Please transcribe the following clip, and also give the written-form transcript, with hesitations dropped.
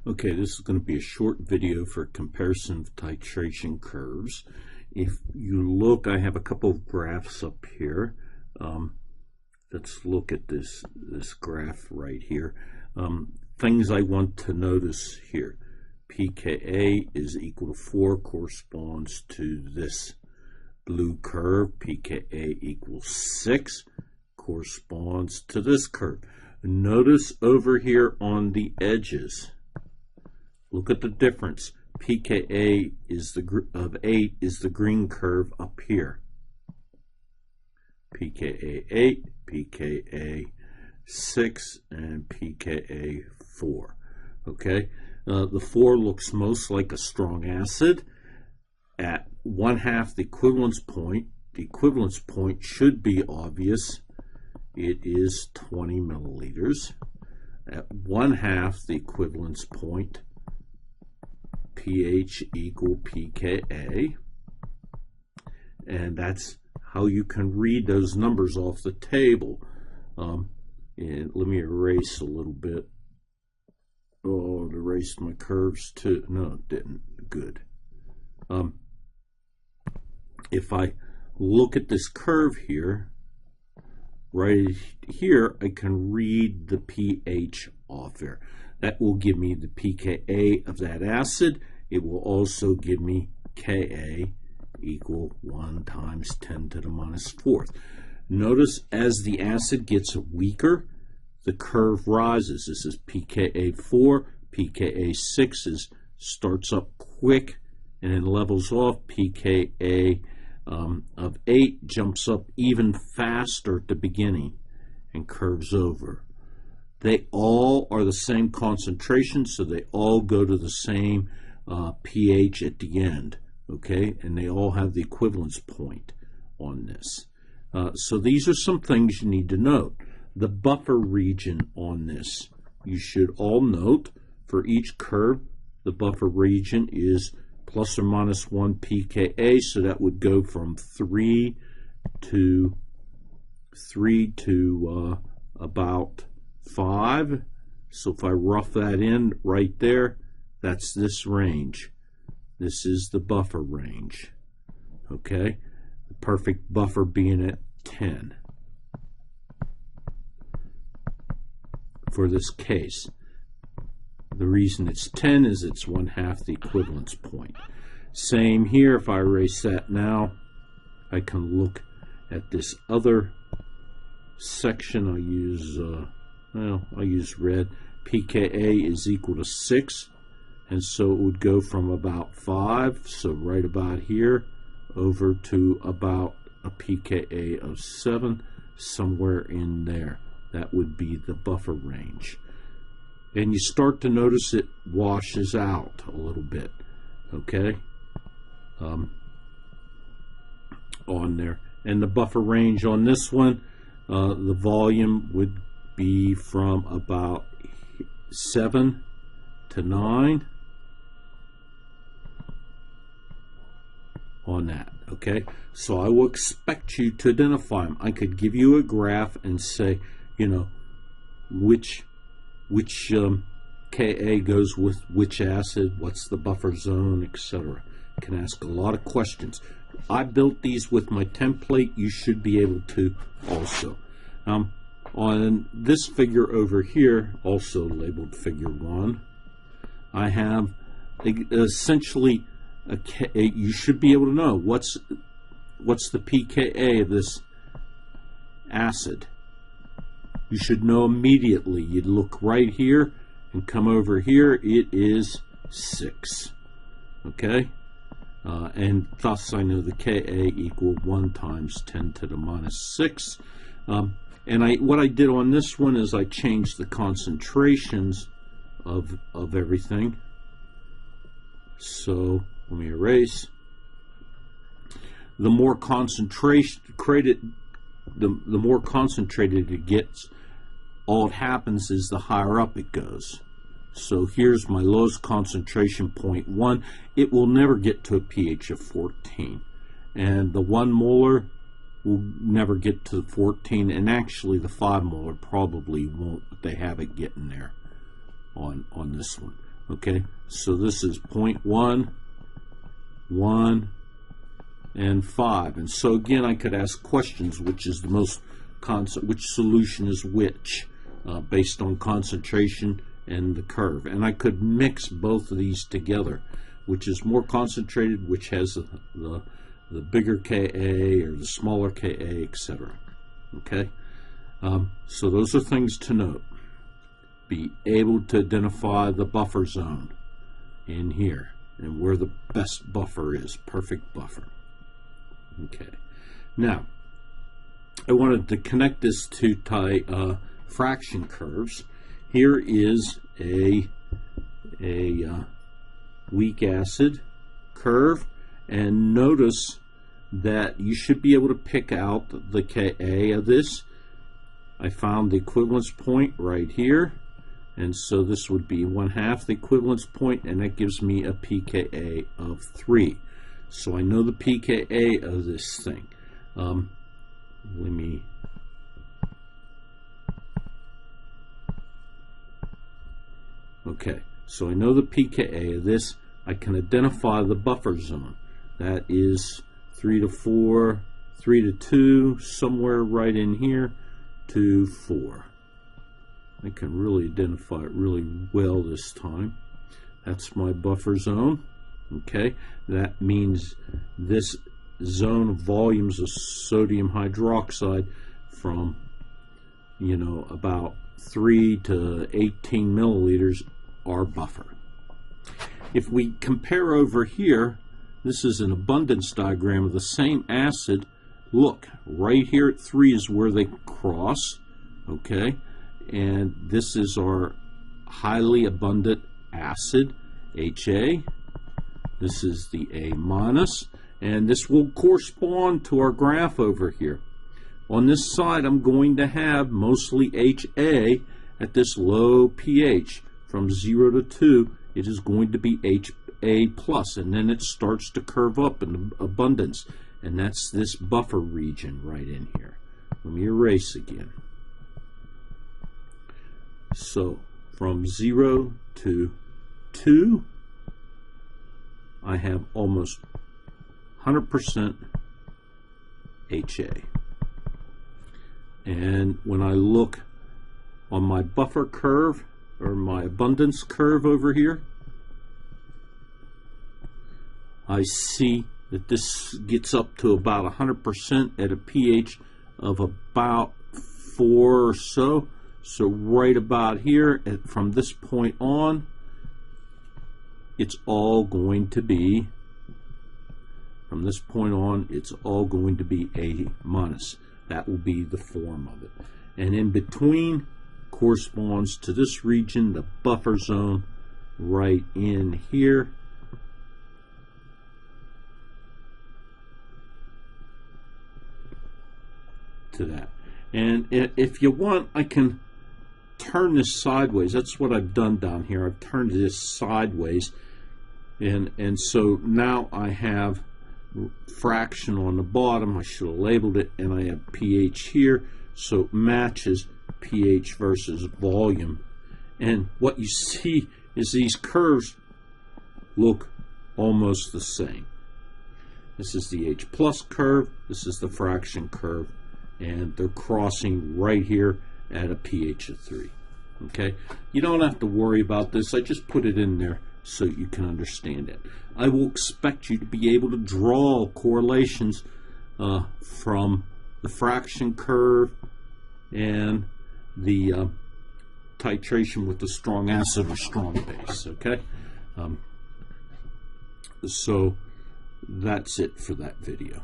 Okay, this is going to be a short video for comparison of titration curves. If you look, I have a couple of graphs up here. Let's look at this graph right here. Things I want to notice here. pKa is equal to 4 corresponds to this blue curve. pKa equals 6 corresponds to this curve. Notice over here on the edges, look at the difference. pKa is of 8 is the green curve up here. pKa 8, pKa 6, and pKa 4. Okay, the 4 looks most like a strong acid. At 1/2 the equivalence point should be obvious. It is 20 milliliters. At 1/2 the equivalence point, pH equal pKa, and that's how you can read those numbers off the table. And let me erase a little bit. Oh, it erased my curves too. No, it didn't. Good. If I look at this curve here, right here, I can read the pH off there. That will give me the pKa of that acid. It will also give me Ka equal 1 times 10 to the minus 4th. Notice as the acid gets weaker, the curve rises. This is pKa 4, pKa 6 starts up quick and then levels off. pKa of 8 jumps up even faster at the beginning and curves over. They all are the same concentration, so they all go to the same pH at the end, okay? And they all have the equivalence point on this. So these are some things you need to note. The buffer region on this, you should all note for each curve, the buffer region is plus or minus 1 pKa, so that would go from 3 to about 5. So if I rough that in right there, that's this range. This is the buffer range. Okay? The perfect buffer being at 10 for this case. The reason it's 10 is it's 1/2 the equivalence point. Same here. If I erase that now, I can look at this other section. I'll use red. pKa is equal to 6, and so it would go from about 5, so right about here, over to about a pKa of 7, somewhere in there. That would be the buffer range. And you start to notice it washes out a little bit, okay, on there. And the buffer range on this one, the volume would be from about 7 to 9 on that, okay? So I will expect you to identify them. I could give you a graph and say, you know, which Ka goes with which acid, what's the buffer zone, etc. Can ask a lot of questions. I built these with my template. You should be able to also. On this figure over here, also labeled figure 1, I have essentially you should be able to know what's the pKa of this acid. You should know immediately. You'd look right here and come over here. It is 6. Okay? And thus I know the Ka equal 1 times 10 to the minus 6. And what I did on this one is I changed the concentrations of everything. So let me erase. The more concentrated it gets, all it happens is the higher up it goes. So here's my lowest concentration, 0.1. It will never get to a pH of 14. And the 1 molar will never get to 14. And actually the 5 molar probably won't, but they have it getting there on this one. Okay, so this is 0.1, 1, and 5. And so again, I could ask questions, which is the most which solution is which, based on concentration and the curve. And I could mix both of these together, which is more concentrated, which has the bigger Ka or the smaller Ka, etc. Okay, so those are things to note. Be able to identify the buffer zone in here and where the best buffer is, perfect buffer. Okay, now I wanted to connect this to fraction curves. Here is a weak acid curve, and notice that you should be able to pick out the Ka of this. I found the equivalence point right here, and so this would be 1/2 the equivalence point, and that gives me a pKa of 3. So I know the pKa of this thing. Okay, so I know the pKa of this. I can identify the buffer zone. That is 3 to 4, 3 to 2, somewhere right in here, to 4. I can really identify it really well this time. That's my buffer zone. Okay, that means this zone of volumes of sodium hydroxide from, about 3 to 18 milliliters are buffer. If we compare over here, this is an abundance diagram of the same acid. Look, right here at 3 is where they cross, okay? And this is our highly abundant acid, HA. This is the A-, and this will correspond to our graph over here. On this side, I'm going to have mostly HA at this low pH. From 0 to 2, it is going to be HA+, and then it starts to curve up in abundance, and that's this buffer region right in here. Let me erase again. So from 0 to 2, I have almost 100% HA. And when I look on my buffer curve, or my abundance curve over here, I see that this gets up to about 100% at a pH of about 4 or so. So right about here, from this point on, it's all going to be, from this point on, it's all going to be A-. That will be the form of it. And in between corresponds to this region, the buffer zone right in here. To that. And if you want, I can turn this sideways. That's what I've done down here. I've turned this sideways, and so now I have fraction on the bottom. I should have labeled it, and I have pH here, so it matches pH versus volume. And what you see is these curves look almost the same. This is the H+ curve, this is the fraction curve, and they're crossing right here at a pH of 3. Okay, you don't have to worry about this. I just put it in there so you can understand it. I will expect you to be able to draw correlations from the fraction curve and the titration with the strong acid or strong base. Okay, so that's it for that video.